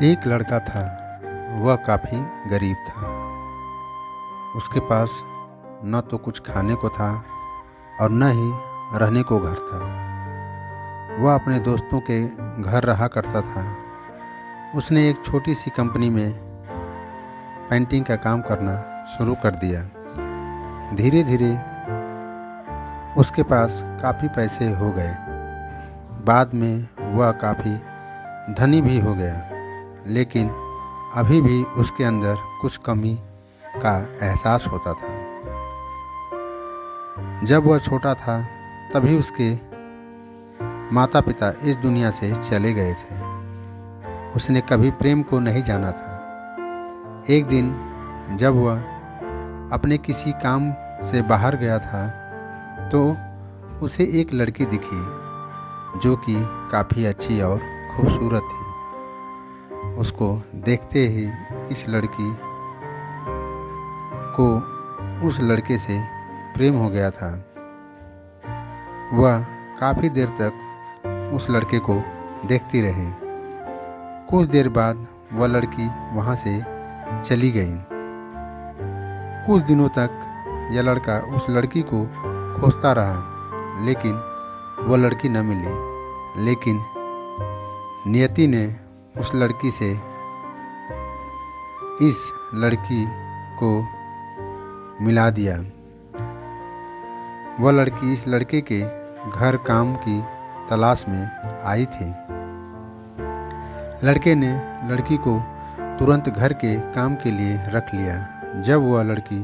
एक लड़का था। वह काफ़ी गरीब था। उसके पास न तो कुछ खाने को था और न ही रहने को घर था। वह अपने दोस्तों के घर रहा करता था। उसने एक छोटी सी कंपनी में पेंटिंग का काम करना शुरू कर दिया। धीरे धीरे उसके पास काफ़ी पैसे हो गए। बाद में वह काफ़ी धनी भी हो गया, लेकिन अभी भी उसके अंदर कुछ कमी का एहसास होता था। जब वह छोटा था तभी उसके माता पिता इस दुनिया से चले गए थे। उसने कभी प्रेम को नहीं जाना था। एक दिन जब वह अपने किसी काम से बाहर गया था तो उसे एक लड़की दिखी जो कि काफ़ी अच्छी और खूबसूरत थी। उसको देखते ही इस लड़की को उस लड़के से प्रेम हो गया था। वह काफ़ी देर तक उस लड़के को देखती रही। कुछ देर बाद वह लड़की वहाँ से चली गई। कुछ दिनों तक यह लड़का उस लड़की को खोजता रहा, लेकिन वह लड़की न मिली। लेकिन नियति ने उस लड़की से इस लड़की को मिला दिया। वह लड़की इस लड़के के घर काम की तलाश में आई थी। लड़के ने लड़की को तुरंत घर के काम के लिए रख लिया। जब वह लड़की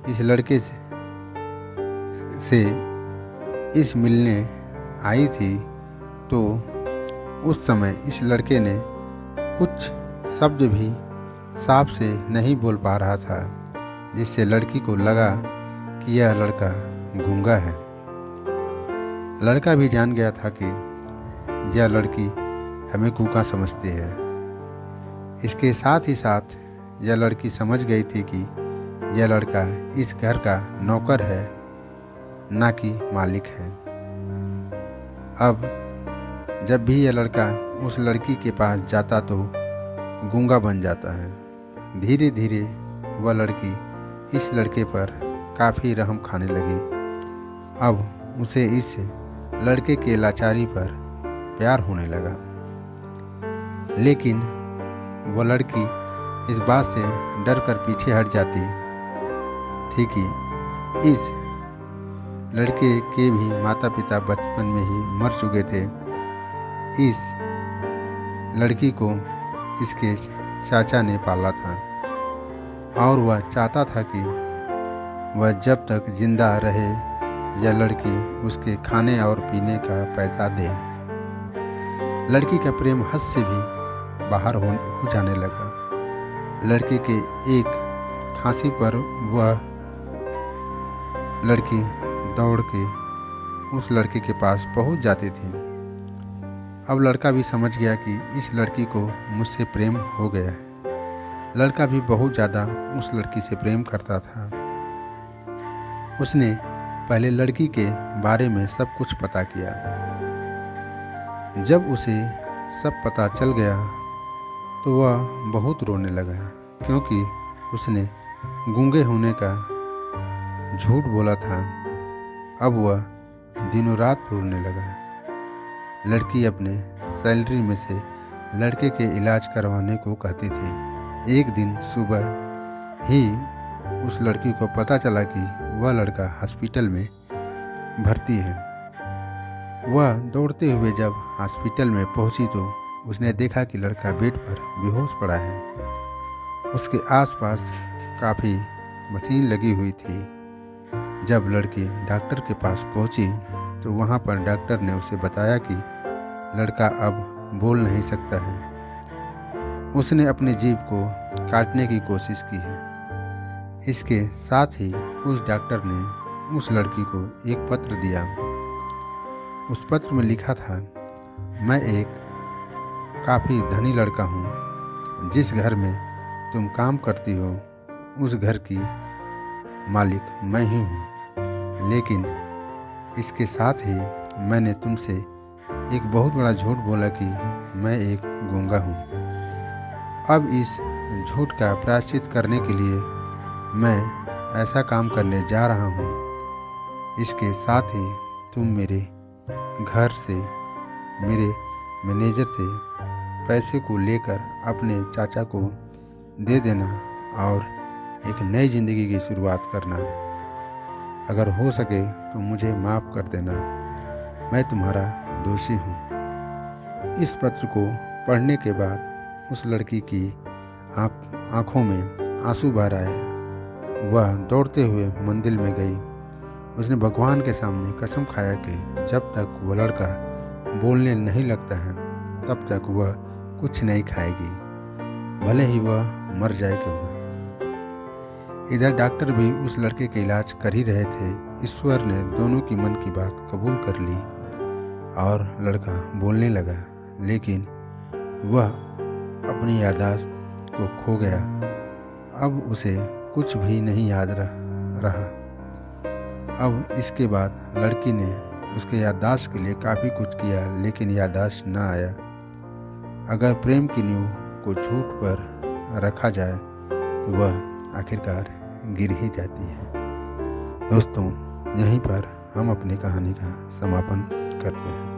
इस लड़के से इस मिलने आई थी तो उस समय इस लड़के ने कुछ शब्द भी साफ से नहीं बोल पा रहा था, जिससे लड़की को लगा कि यह लड़का गूंगा है। लड़का भी जान गया था कि यह लड़की हमें गूंगा समझती है। इसके साथ ही साथ यह लड़की समझ गई थी कि यह लड़का इस घर का नौकर है, ना कि मालिक है। अब जब भी यह लड़का उस लड़की के पास जाता तो गूंगा बन जाता है। धीरे धीरे वह लड़की इस लड़के पर काफ़ी रहम खाने लगी। अब उसे इस लड़के के लाचारी पर प्यार होने लगा। लेकिन वह लड़की इस बात से डर कर पीछे हट जाती थी कि इस लड़के के भी माता पिता बचपन में ही मर चुके थे। इस लड़की को इसके चाचा ने पाला था और वह चाहता था कि वह जब तक जिंदा रहे यह लड़की उसके खाने और पीने का पैसा दे। लड़की का प्रेम हद से भी बाहर हो जाने लगा। लड़के के एक खांसी पर वह लड़की दौड़ के उस लड़के के पास पहुंच जाती थी। अब लड़का भी समझ गया कि इस लड़की को मुझसे प्रेम हो गया है। लड़का भी बहुत ज़्यादा उस लड़की से प्रेम करता था। उसने पहले लड़की के बारे में सब कुछ पता किया। जब उसे सब पता चल गया तो वह बहुत रोने लगा, क्योंकि उसने गूंगे होने का झूठ बोला था। अब वह दिनों रात रोने लगा। लड़की अपने सैलरी में से लड़के के इलाज करवाने को कहती थी। एक दिन सुबह ही उस लड़की को पता चला कि वह लड़का हॉस्पिटल में भर्ती है। वह दौड़ते हुए जब हॉस्पिटल में पहुंची तो उसने देखा कि लड़का बेड पर बेहोश पड़ा है। उसके आसपास काफ़ी मशीन लगी हुई थी। जब लड़की डॉक्टर के पास पहुंची तो वहां पर डॉक्टर ने उसे बताया कि लड़का अब बोल नहीं सकता है। उसने अपनी जीभ को काटने की कोशिश की है। इसके साथ ही उस डॉक्टर ने उस लड़की को एक पत्र दिया। उस पत्र में लिखा था, मैं एक काफ़ी धनी लड़का हूँ। जिस घर में तुम काम करती हो उस घर की मालिक मैं ही हूँ। लेकिन इसके साथ ही मैंने तुमसे एक बहुत बड़ा झूठ बोला कि मैं एक गूंगा हूँ। अब इस झूठ का प्रायश्चित करने के लिए मैं ऐसा काम करने जा रहा हूँ। इसके साथ ही तुम मेरे घर से, मेरे मैनेजर से पैसे को लेकर अपने चाचा को दे देना और एक नई ज़िंदगी की शुरुआत करना। अगर हो सके तो मुझे माफ़ कर देना, मैं तुम्हारा दोषी हूँ। इस पत्र को पढ़ने के बाद उस लड़की की आँखों में आंसू भर आए। वह दौड़ते हुए मंदिर में गई। उसने भगवान के सामने कसम खाया कि जब तक वह लड़का बोलने नहीं लगता है तब तक वह कुछ नहीं खाएगी, भले ही वह मर जाए क्यों न। इधर डॉक्टर भी उस लड़के के इलाज कर ही रहे थे। ईश्वर ने दोनों की मन की बात कबूल कर ली और लड़का बोलने लगा, लेकिन वह अपनी याददाश्त को खो गया। अब उसे कुछ भी नहीं याद रहा। अब इसके बाद लड़की ने उसके याददाश्त के लिए काफ़ी कुछ किया, लेकिन याददाश्त न आया। अगर प्रेम की नींव को झूठ पर रखा जाए तो वह आखिरकार गिर ही जाती है। दोस्तों, यहीं पर हम अपनी कहानी का समापन करते हैं।